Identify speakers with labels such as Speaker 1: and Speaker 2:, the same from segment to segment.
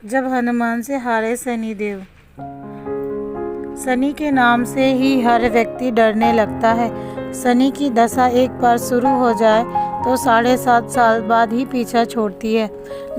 Speaker 1: जब हनुमान से हारे शनिदेव। शनि के नाम से ही हर व्यक्ति डरने लगता है। शनि की दशा एक बार शुरू हो जाए तो 7.5 साल बाद ही पीछा छोड़ती है।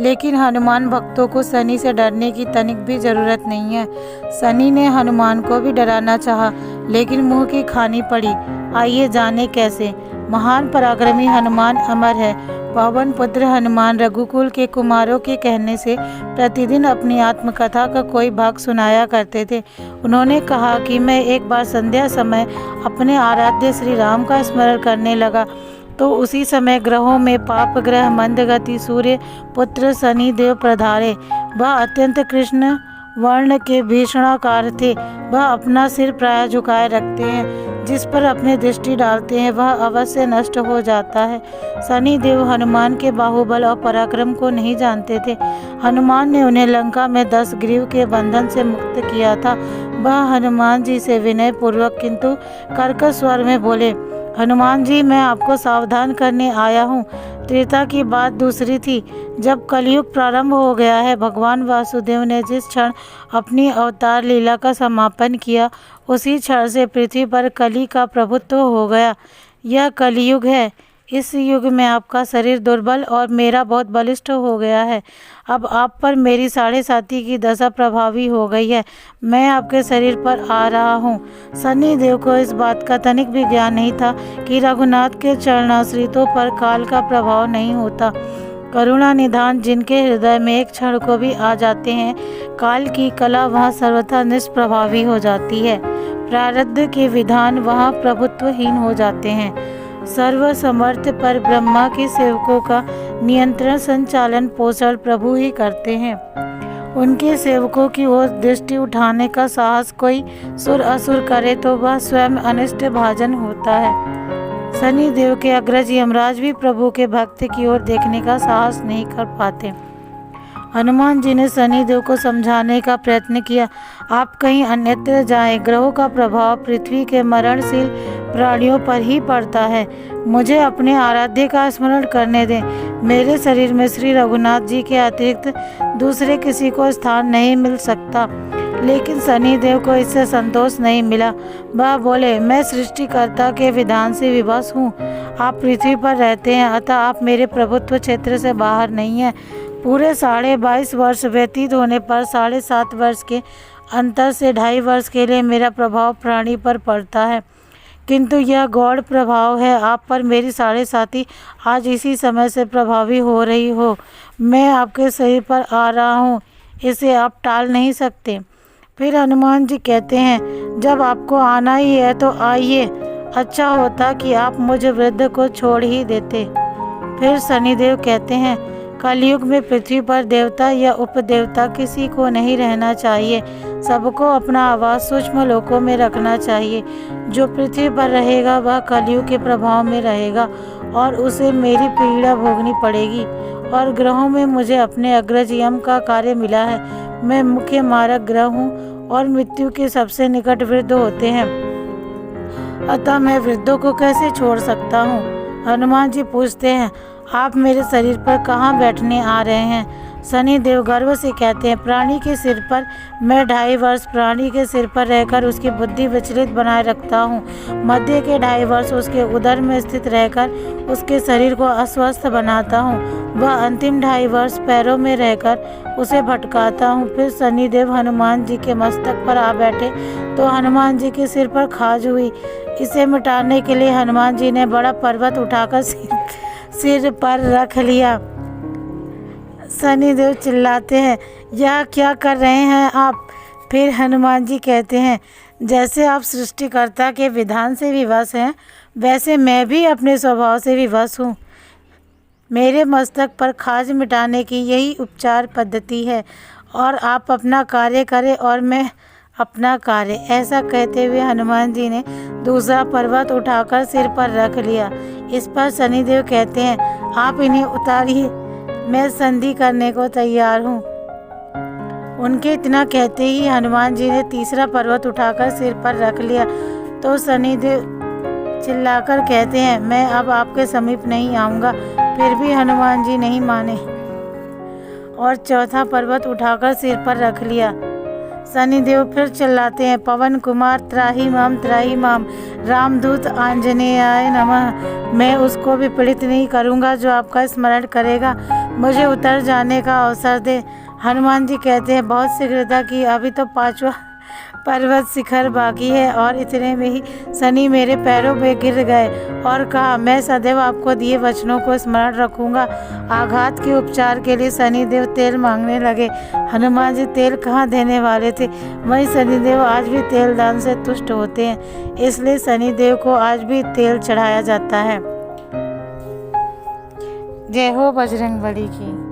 Speaker 1: लेकिन हनुमान भक्तों को शनि से डरने की तनिक भी जरूरत नहीं है। शनि ने हनुमान को भी डराना चाहा, लेकिन मुंह की खानी पड़ी। आइए जाने कैसे। महान पराक्रमी हनुमान अमर है। पवन पुत्र हनुमान रघुकुल के कुमारों के कहने से प्रतिदिन अपनी आत्मकथा का कोई भाग सुनाया करते थे। उन्होंने कहा कि मैं एक बार संध्या समय अपने आराध्य श्री राम का स्मरण करने लगा तो उसी समय ग्रहों में पाप ग्रह मंदगति सूर्य पुत्र शनि देव पधारे। वह अत्यंत कृष्ण वर्ण के भीषणाकार थे। वह अपना सिर प्राय झुकाए रखते हैं, जिस पर अपनी दृष्टि डालते हैं वह अवश्य नष्ट हो जाता है। शनि देव हनुमान के बाहुबल और पराक्रम को नहीं जानते थे। हनुमान ने उन्हें लंका में 10 ग्रीव के बंधन से मुक्त किया था। वह हनुमान जी से विनय पूर्वक किंतु कर्कश स्वर में बोले, हनुमान जी, मैं आपको सावधान करने आया हूँ। त्रेता की बात दूसरी थी। जब कलयुग प्रारंभ हो गया है, भगवान वासुदेव ने जिस क्षण अपनी अवतार लीला का समापन किया, उसी क्षण से पृथ्वी पर कली का प्रभुत्व हो गया। यह कलयुग है। इस युग में आपका शरीर दुर्बल और मेरा बहुत बलिष्ठ हो गया है। अब आप पर मेरी 7.5 की दशा प्रभावी हो गई है। मैं आपके शरीर पर आ रहा हूँ। शनि देव को इस बात का तनिक भी ज्ञान नहीं था कि रघुनाथ के चरणाश्रितों पर काल का प्रभाव नहीं होता। करुणा निधान जिनके हृदय में एक क्षण को भी आ जाते हैं, काल की कला वहाँ सर्वथा निष्प्रभावी हो जाती है। प्रारब्ध के विधान वहाँ प्रभुत्वहीन हो जाते हैं। सर्वसमर्थ पर ब्रह्मा के सेवकों का नियंत्रण संचालन पोषण प्रभु ही करते हैं। उनके सेवकों की ओर दृष्टि उठाने का साहस कोई सुर असुर करे तो वह स्वयं अनिष्ट भाजन होता है। शनि देव के अग्रज यमराज भी प्रभु के भक्त की ओर देखने का साहस नहीं कर पाते। हनुमान जी ने शनि देव को समझाने का प्रयत्न किया, आप कहीं अन्यत्र जाएं। ग्रहों का प्रभाव पृथ्वी के मरणशील प्राणियों पर ही पड़ता है। मुझे अपने आराध्य का स्मरण करने दें। मेरे शरीर में श्री रघुनाथ जी के अतिरिक्त दूसरे किसी को स्थान नहीं मिल सकता। लेकिन शनि देव को इससे संतोष नहीं मिला। वह बोले, मैं सृष्टिकर्ता के विधान से विवश हूँ। आप पृथ्वी पर रहते हैं, अतः आप मेरे प्रभुत्व क्षेत्र से बाहर नहीं हैं। पूरे 22.5 वर्ष व्यतीत होने पर 7.5 वर्ष के अंतर से 2.5 वर्ष के लिए मेरा प्रभाव प्राणी पर पड़ता है, किंतु यह गौड़ प्रभाव है। आप पर मेरी 7.5 आज इसी समय से प्रभावी हो रही हो। मैं आपके शरीर पर आ रहा हूँ, इसे आप टाल नहीं सकते। फिर हनुमान जी कहते हैं, जब आपको आना ही है तो आइए। अच्छा होता कि आप मुझ वृद्ध को छोड़ ही देते। फिर शनिदेव कहते हैं, कलयुग में पृथ्वी पर देवता या उपदेवता किसी को नहीं रहना चाहिए। सबको अपना आवास सूक्ष्म लोकों में रखना चाहिए। जो पृथ्वी पर रहेगा वह कलयुग के प्रभाव में रहेगा और उसे मेरी पीड़ा भोगनी पड़ेगी। और ग्रहों में मुझे अपने अग्रज यम का कार्य मिला है। मैं मुख्य मारक ग्रह हूँ और मृत्यु के सबसे निकट वृद्ध होते हैं, अतः मैं वृद्धों को कैसे छोड़ सकता हूँ। हनुमान जी पूछते हैं, आप मेरे शरीर पर कहाँ बैठने आ रहे हैं। शनि देव गर्व से कहते हैं, प्राणी के सिर पर मैं 2.5 वर्ष प्राणी के सिर पर रहकर उसकी बुद्धि विचलित बनाए रखता हूँ। मध्य के 2.5 वर्ष उसके उदर में स्थित रहकर उसके शरीर को अस्वस्थ बनाता हूँ। वह अंतिम 2.5 वर्ष पैरों में रहकर उसे भटकाता हूँ। फिर शनिदेव हनुमान जी के मस्तक पर आ बैठे तो हनुमान जी के सिर पर खाज हुई। इसे मिटाने के लिए हनुमान जी ने बड़ा पर्वत उठाकर सिर पर रख लिया। शनिदेव चिल्लाते हैं, यह क्या कर रहे हैं आप। फिर हनुमान जी कहते हैं, जैसे आप सृष्टिकर्ता के विधान से विवश हैं, वैसे मैं भी अपने स्वभाव से विवश हूँ। मेरे मस्तक पर खाज मिटाने की यही उपचार पद्धति है और आप अपना कार्य करें और मैं अपना कार्य। ऐसा कहते हुए हनुमान जी ने दूसरा पर्वत उठाकर सिर पर रख लिया। इस पर शनिदेव कहते हैं, आप इन्हें उतारिए, मैं संधि करने को तैयार हूँ। उनके इतना कहते ही हनुमान जी ने तीसरा पर्वत उठाकर सिर पर रख लिया तो शनिदेव चिल्लाकर कहते हैं, मैं अब आपके समीप नहीं आऊँगा। फिर भी हनुमान जी नहीं माने और चौथा पर्वत उठाकर सिर पर रख लिया। शनिदेव फिर चिल्लाते हैं, पवन कुमार त्राहि माम रामदूत आंजनेयाय नमः। मैं उसको भी पीड़ित नहीं करूँगा जो आपका स्मरण करेगा। मुझे उतर जाने का अवसर दे। हनुमान जी कहते हैं, बहुत शीघ्रता की, अभी तो 5वां पर्वत शिखर बाकी है। और इतने में ही शनि मेरे पैरों में गिर गए और कहा, मैं सदैव आपको दिए वचनों को स्मरण रखूंगा। आघात के उपचार के लिए शनिदेव तेल मांगने लगे। हनुमान जी तेल कहाँ देने वाले थे, वहीं शनिदेव आज भी तेल दान से तुष्ट होते हैं, इसलिए शनिदेव को आज भी तेल चढ़ाया जाता है। जय हो बजरंगबली की।